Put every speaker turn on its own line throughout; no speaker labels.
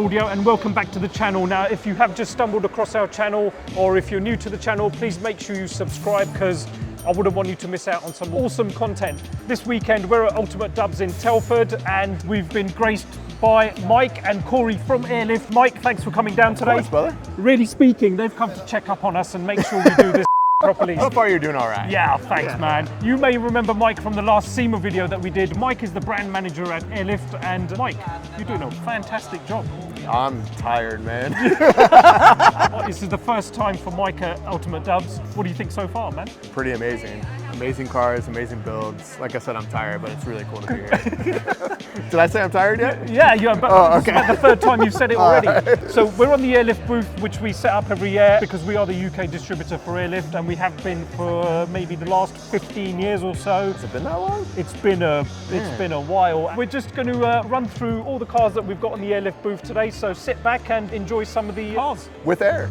audio, and welcome back to the channel. Now, if you have just stumbled across our channel, or if you're new to the channel, please make sure you subscribe, because I wouldn't want you to miss out on some awesome content. This weekend, we're at Ultimate Dubs in Telford, and we've been graced by Mike and Corey from Airlift. Mike, thanks for coming down today.
Of course, brother.
Really speaking, they've come to check up on us and make sure we do this properly.
So far, you're doing all right.
Yeah, thanks, man. You may remember Mike from the last SEMA video that we did. Mike is the brand manager at Airlift, and Mike, you're doing a fantastic job.
I'm tired, man.
This is the first time for Mike at Ultimate Dubs. What do you think so far, man?
Pretty amazing. Amazing cars, amazing builds. Like I said, I'm tired, but it's really cool to be here. Did I say I'm tired yet?
Yeah, but this is like the third time you've said it already. Right. So we're on the Airlift booth, which we set up every year because we are the UK distributor for Airlift, and we have been for maybe the last 15 years or so.
Has it been that long?
It's been a while. We're just going to run through all the cars that we've got on the Airlift booth today, so sit back and enjoy some of the cars.
With air.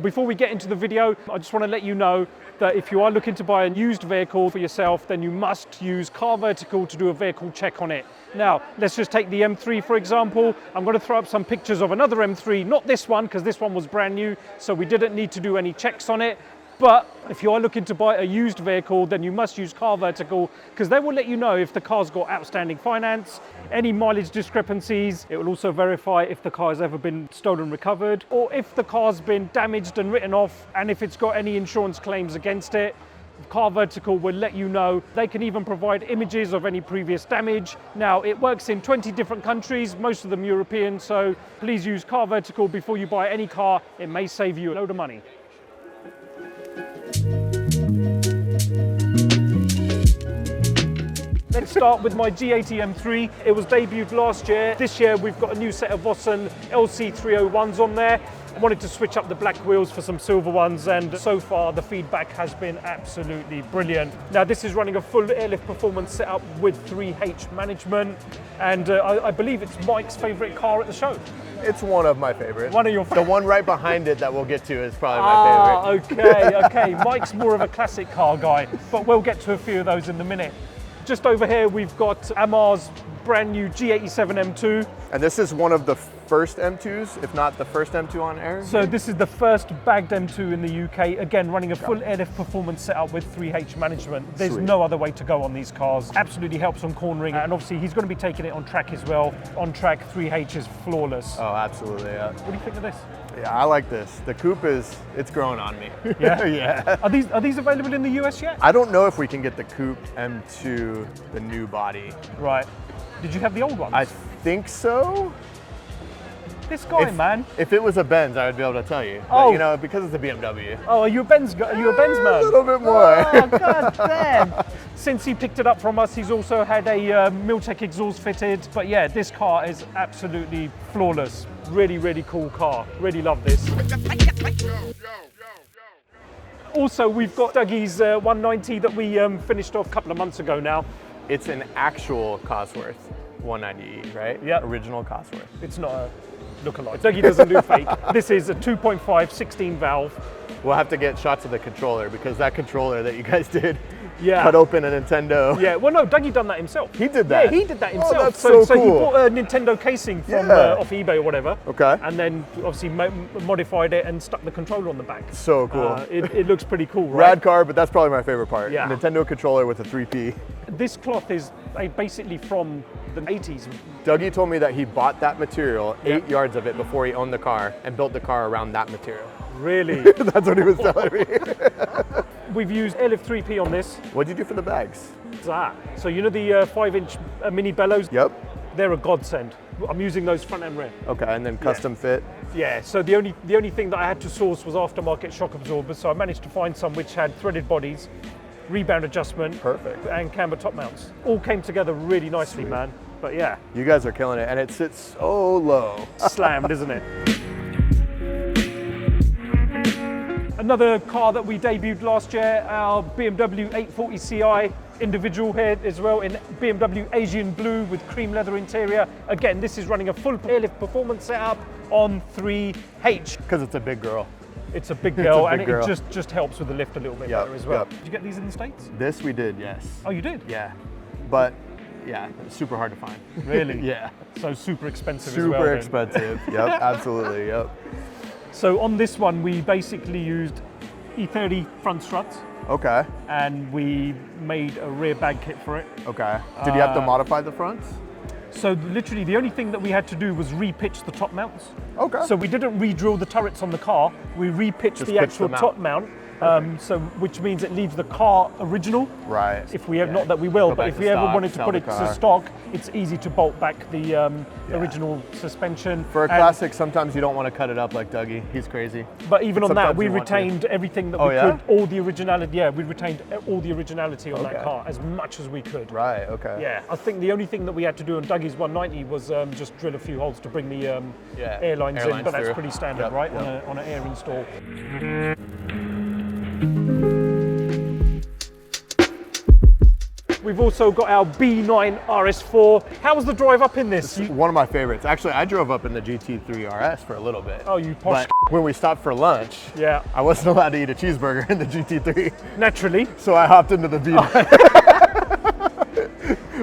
Before we get into the video, I just want to let you know that if you are looking to buy a used vehicle for yourself, then you must use CarVertical to do a vehicle check on it. Now, let's just take the M3 for example. I'm going to throw up some pictures of another M3, not this one, because this one was brand new, so we didn't need to do any checks on it. But if you are looking to buy a used vehicle, then you must use CarVertical, because they will let you know if the car's got outstanding finance, any mileage discrepancies. It will also verify if the car has ever been stolen, recovered, or if the car's been damaged and written off, and if it's got any insurance claims against it. CarVertical will let you know. They can even provide images of any previous damage. Now, it works in 20 different countries, most of them European, so please use CarVertical before you buy any car. It may save you a load of money. Let's start with my G80 M3. It was debuted last year. This year we've got a new set of Vossen LC301s on there. I wanted to switch up the black wheels for some silver ones, and so far the feedback has been absolutely brilliant. Now, this is running a full Airlift performance setup with 3H management, and I believe it's Mike's favourite car at the show.
It's one of my favorites.
One of your
The one right behind it that we'll get to is probably my
favorite. Okay. Mike's more of a classic car guy, but we'll get to a few of those in a minute. Just over here, we've got Amar's brand new G87 M2.
And this is one of the first M2s, if not the first M2 on air?
So this is the first bagged M2 in the UK, again running a full Airlift performance setup with 3H management. There's no other way to go on these cars. Absolutely helps on cornering, and obviously he's going to be taking it on track as well. On track, 3H is flawless.
Oh, absolutely, yeah.
What do you think of this?
Yeah, I like this. The coupe it's growing on me.
Yeah?
Yeah.
Are these available in the US yet?
I don't know if we can get the coupe M2, the new body.
Right. Did you have the old ones?
I think so.
This guy, man.
If it was a Benz, I would be able to tell you.
Oh.
But, you know, because it's a BMW.
Oh, are you a Benz man?
A little bit more.
Oh, God damn. Since he picked it up from us, he's also had a Miltech exhaust fitted. But yeah, this car is absolutely flawless. Really, really cool car. Really love this. Also, we've got Dougie's 190 that we finished off a couple of months ago now.
It's an actual Cosworth 190E, right?
Yeah.
Original Cosworth.
It's not a look-alike. Dougie doesn't do fake. This is a 2.5 16 valve.
We'll have to get shots of the controller, because that controller that you guys did
Yeah.
cut open a Nintendo.
Yeah, well, no, Dougie done that himself.
He did that?
Yeah, he did that himself.
Oh, that's so cool.
He bought a Nintendo casing from off eBay or whatever.
Okay.
And then obviously modified it and stuck the controller on the back.
So cool.
It looks pretty cool, right?
Rad car, but that's probably my favorite part.
Yeah.
Nintendo controller with a 3P.
This cloth is basically from the 80s.
Dougie told me that he bought that material, 8 yards of it, before he owned the car, and built the car around that material.
Really?
That's what he was telling me.
We've used Airlift 3P on this.
What'd you do for the bags?
So you know the 5-inch mini bellows?
Yep.
They're a godsend. I'm using those front and rear.
Okay, and then custom fit.
Yeah, so the only thing that I had to source was aftermarket shock absorbers, so I managed to find some which had threaded bodies, rebound adjustment,
perfect,
and camber top mounts. All came together really nicely, man. But yeah.
You guys are killing it, and it sits so low.
Slammed, isn't it? Another car that we debuted last year, our BMW 840 Ci individual here as well in BMW Asian Blue with cream leather interior. Again, this is running a full Airlift performance setup on 3H.
Because it's a big girl.
It's a big girl, and
girl.
it just helps with the lift a little bit better as well. Did you get these in the States?
This we did, yes.
Oh, you did?
Yeah, but yeah, it's super hard to find.
Really?
Yeah.
So super expensive as well.
Super expensive. Yep, absolutely. Yep.
So on this one, we basically used E30 front struts.
Okay.
And we made a rear bag kit for it.
Okay. Did you have to modify the fronts?
So literally the only thing that we had to do was re-pitch the top mounts.
Okay.
So we didn't re-drill the turrets on the car, we re-pitched the actual top mount. So which means it leaves the car original.
Right.
If we have, not that we will, but if we ever wanted to put it to stock, it's easy to bolt back the original suspension.
For a classic, sometimes you don't want to cut it up like Dougie. He's crazy.
But even on that, we retained everything that we could, all the originality. Yeah, we retained all the originality on that car as much as we could.
Right. Okay.
Yeah, I think the only thing that we had to do on Dougie's 190 was just drill a few holes to bring the airlines in, but that's pretty standard, right? On an air install. We've also got our B9 RS4. How was the drive up in this?
One of my favorites. Actually, I drove up in the GT3 RS for a little bit.
Oh, you posh.
But when we stopped for lunch, I wasn't allowed to eat a cheeseburger in the GT3.
Naturally.
So I hopped into the B9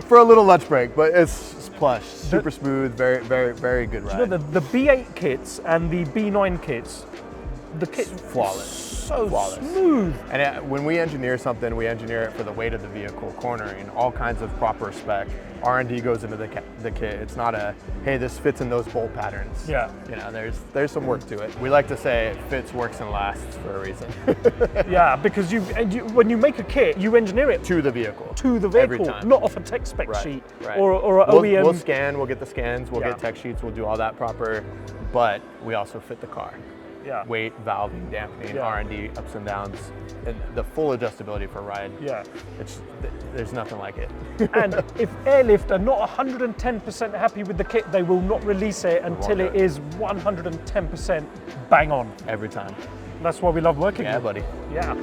for a little lunch break, but it's plush, super smooth, very, very, very good ride.
You know, the B8 kits and the B9 kits, the kit's
flawless.
So smooth.
And when we engineer something, we engineer it for the weight of the vehicle, cornering, all kinds of proper spec. R&D goes into the kit. It's not a, hey, this fits in those bolt patterns.
Yeah.
You know, there's some work to it. We like to say it fits, works, and lasts for a reason.
Yeah, because when you make a kit, you engineer it
to the vehicle.
To the vehicle, not off a tech spec sheet or an OEM.
We'll scan, we'll get the scans, we'll get tech sheets, we'll do all that proper, but we also fit the car.
Yeah.
Weight, valving, dampening, R&D, ups and downs, and the full adjustability for ride. Yeah. There's nothing like it.
And if Airlift are not 110% happy with the kit, they will not release it until it is 110% bang on.
Every time.
That's why we love working with.
Yeah, buddy.
Yeah.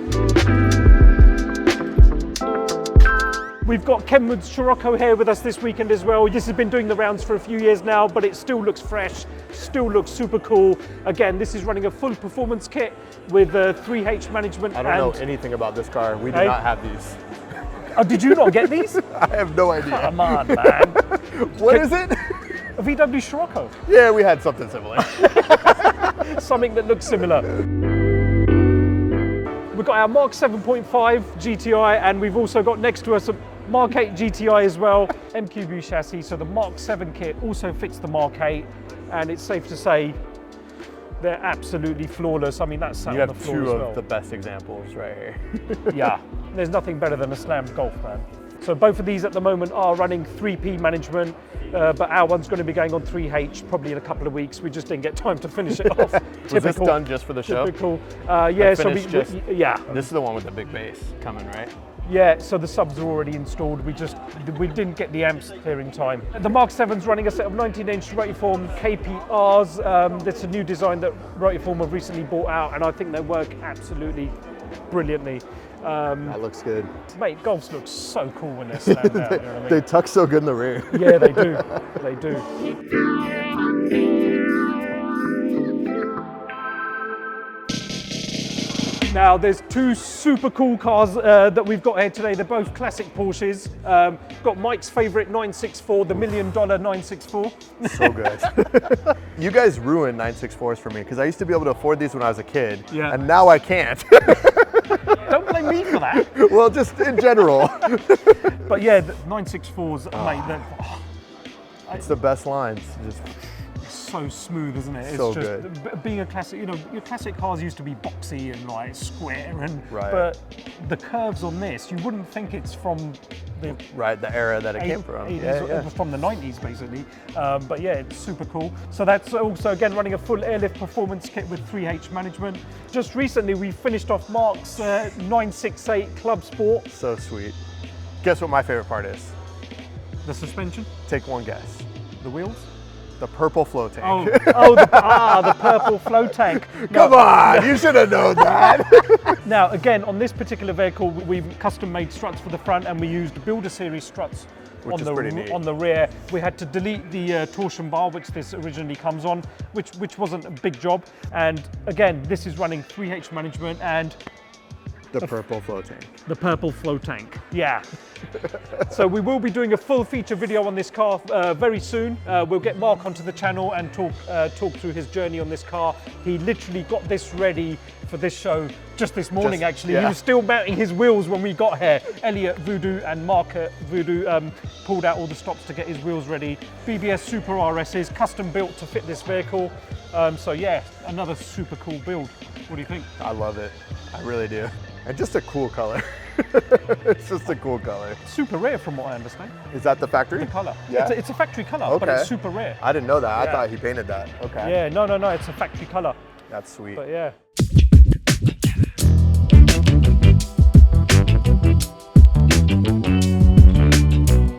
We've got Kenwood's Scirocco here with us this weekend as well. This has been doing the rounds for a few years now, but it still looks fresh, still looks super cool. Again, this is running a full performance kit with 3H management.
I don't know anything about this car. We do not have these.
Oh, did you not get these?
I have no idea.
Come on, man.
What is it?
A VW Scirocco.
Yeah, we had something similar.
Something that looks similar. We've got our Mark 7.5 GTI, and we've also got next to us a Mark 8 GTI as well, MQB chassis. So the Mark 7 kit also fits the Mark 8, and it's safe to say they're absolutely flawless. I mean, that's sat on the floor as well.
You have two of the best examples right here.
Yeah, there's nothing better than a slammed Golf, man. So both of these at the moment are running 3P management, but our one's going to be going on 3H probably in a couple of weeks. We just didn't get time to finish it off.
Was this done just for the show?
Typical. Yeah, so yeah.
This is the one with the big bass coming, right?
Yeah, so the subs are already installed. We didn't get the amps here in time. The Mark 7's running a set of 19-inch Rotiform KPRs. That's a new design that Rotiform have recently brought out, and I think they work absolutely brilliantly.
That looks good.
Mate, Golfs look so cool when they're slammed out. You know what I mean?
They tuck so good in the rear.
Yeah, they do. They do. Now, there's two super cool cars that we've got here today. They're both classic Porsches. Got Mike's favorite 964, the $1 million 964.
So good. You guys ruined 964s for me because I used to be able to afford these when I was a kid, and now I can't.
Don't blame me for that.
Well, just in general.
But yeah, the 964s, mate,
it's the best lines. Just
so smooth, isn't it? It's
so
just
good.
Being a classic, you know, your classic cars used to be boxy and like square, and
right.
But the curves on this, you wouldn't think it's from the
era that it came from.
It was from the 90s basically. But yeah, it's super cool. So that's also again running a full airlift performance kit with 3H management. Just recently we finished off Mark's 968 Club Sport.
So sweet. Guess what my favorite part is?
The suspension.
Take one guess.
The wheels.
The purple flow tank.
The purple flow tank.
Come on, you should have known that.
Now, again, on this particular vehicle, we've custom made struts for the front, and we used Builder Series struts
Which is pretty neat.
on the rear. We had to delete the torsion bar, which this originally comes on, which wasn't a big job. And again, this is running 3H management and
the purple flow tank.
The purple flow tank, yeah. So we will be doing a full feature video on this car very soon. We'll get Mark onto the channel and talk through his journey on this car. He literally got this ready for this show just this morning, actually. Yeah. He was still mounting his wheels when we got here. Elliot Voodoo and Mark at Voodoo pulled out all the stops to get his wheels ready. BBS Super RSs, custom built to fit this vehicle. So yeah, another super cool build. What do you think?
I love it, I really do. And just a cool color. It's just a cool color.
Super rare from what I understand.
Is that the factory?
The color.
Yeah.
It's a factory color, but it's super rare.
I didn't know that.
Yeah.
I thought he painted that. Okay.
Yeah, no, it's a factory color.
That's sweet.
But yeah.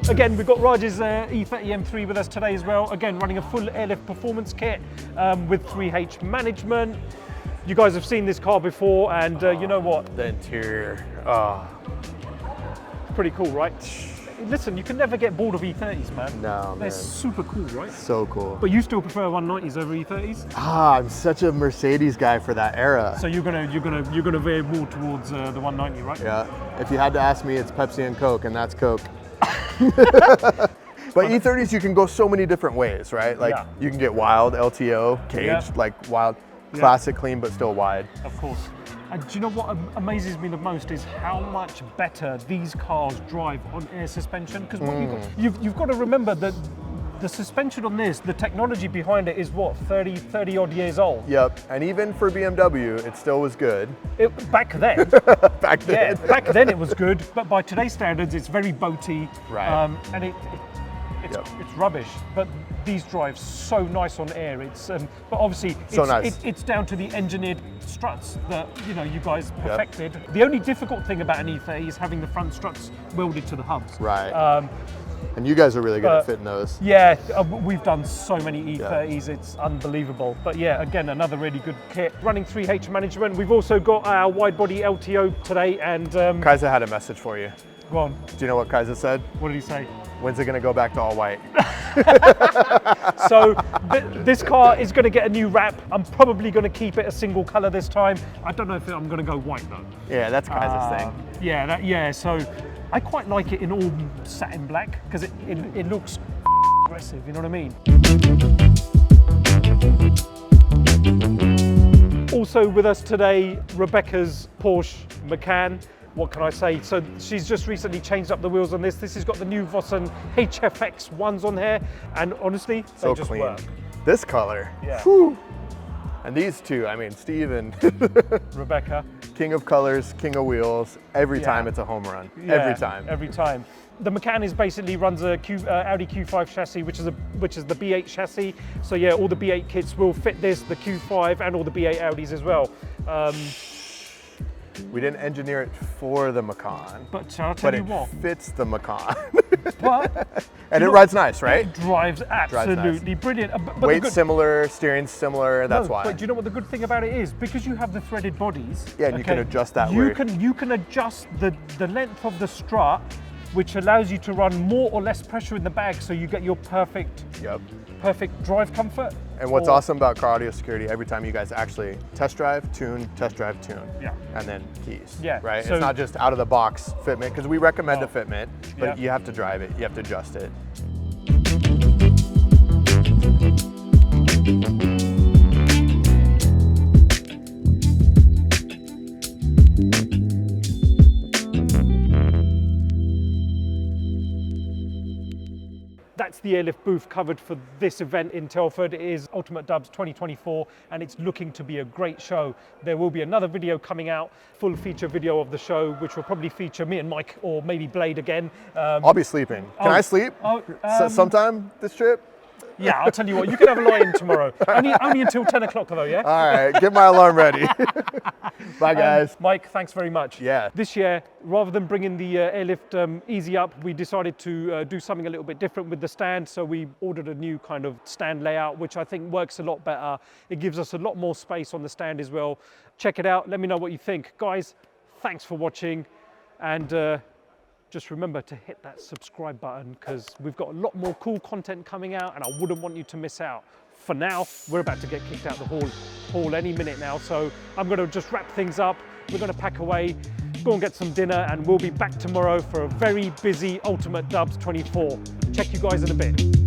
Again, we've got Raj's E30 M3 with us today as well. Again, running a full airlift performance kit with 3H management. You guys have seen this car before, and you know what?
The interior,
pretty cool, right? Listen, you can never get bored of E30s, man.
No, man.
They're super cool, right?
So cool.
But you still prefer 190s over E30s?
I'm such a Mercedes guy for that era.
So you're gonna veer more towards the 190, right?
Yeah. If you had to ask me, it's Pepsi and Coke, and that's Coke. But E30s, you can go so many different ways, right? Like you can get wild, LTO, caged, like wild. Classic, clean, but still wide.
Of course. And do you know what amazes me the most is how much better these cars drive on air suspension? Because you've got to remember that the suspension on this, the technology behind it is what, 30 odd years old?
Yep, and even for BMW, it still was good.
Back then.
Back then.
Yeah, back then it was good, but by today's standards, it's very boaty.
Right.
And it's rubbish. But these drive so nice on air. It's but obviously it's down to the engineered struts that you guys perfected. Yep. The only difficult thing about an E30 is having the front struts welded to the hubs.
Right. And you guys are really good at fitting those.
Yeah, we've done so many E30s, it's unbelievable. But yeah, again, another really good kit. Running 3H management. We've also got our wide body LTO today, and
Kaiser had a message for you.
Go on.
Do you know what Kaiser said?
What did he say?
When's it going to go back to all white?
So this car is going to get a new wrap. I'm probably going to keep it a single color this time. I don't know if I'm going to go white though.
Yeah, that's Kaiser's thing.
Yeah, so I quite like it in all satin black because it looks aggressive, you know what I mean? Also with us today, Rebecca's Porsche Macan. What can I say? So she's just recently changed up the wheels on this. This has got the new Vossen HFX ones on here, and honestly,
so
they just
clean.
work.
This color,
yeah.
And these two, I mean, Steve and
Rebecca.
King of colors, king of wheels. Every time it's a home run.
Yeah,
every time.
Every time. The Macan is basically runs a Audi Q5 chassis, which is the B8 chassis. So yeah, all the B8 kits will fit this, the Q5, and all the B8 Audis as well.
We didn't engineer it for the Macan,
but I'll tell you what,
it fits the Macan.
And
it rides nice, right?
It drives absolutely brilliant. But
weight's similar, steering's similar. That's why.
But do you know what the good thing about it is? Because you have the threaded bodies.
Yeah, and you can adjust that.
You can adjust the length of the strut, which allows you to run more or less pressure in the bag, so you get your perfect drive comfort.
And what's awesome about Car Audio Security, every time you guys actually test drive, tune,
yeah,
and then keys.
Yeah,
right. So it's not just out of the box fitment, because we recommend a fitment, but you have to drive it, you have to adjust it.
That's the airlift booth covered for this event in Telford. It is Ultimate Dubs 2024, and it's looking to be a great show. There will be another video coming out, full feature video of the show, which will probably feature me and Mike, or maybe Blade again.
I'll be sleeping. Can I sleep sometime this trip?
Yeah, I'll tell you what, you can have a lie-in tomorrow. Only until 10 o'clock though, yeah?
All right, get my alarm ready. Bye guys.
Mike, thanks very much.
Yeah.
This year, rather than bringing the airlift easy up, we decided to do something a little bit different with the stand. So we ordered a new kind of stand layout, which I think works a lot better. It gives us a lot more space on the stand as well. Check it out, let me know what you think. Guys, thanks for watching, and just remember to hit that subscribe button, because we've got a lot more cool content coming out and I wouldn't want you to miss out. For now, we're about to get kicked out the hall any minute now, so I'm going to just wrap things up. We're going to pack away, go and get some dinner, and we'll be back tomorrow for a very busy Ultimate Dubs 24. Check you guys in a bit.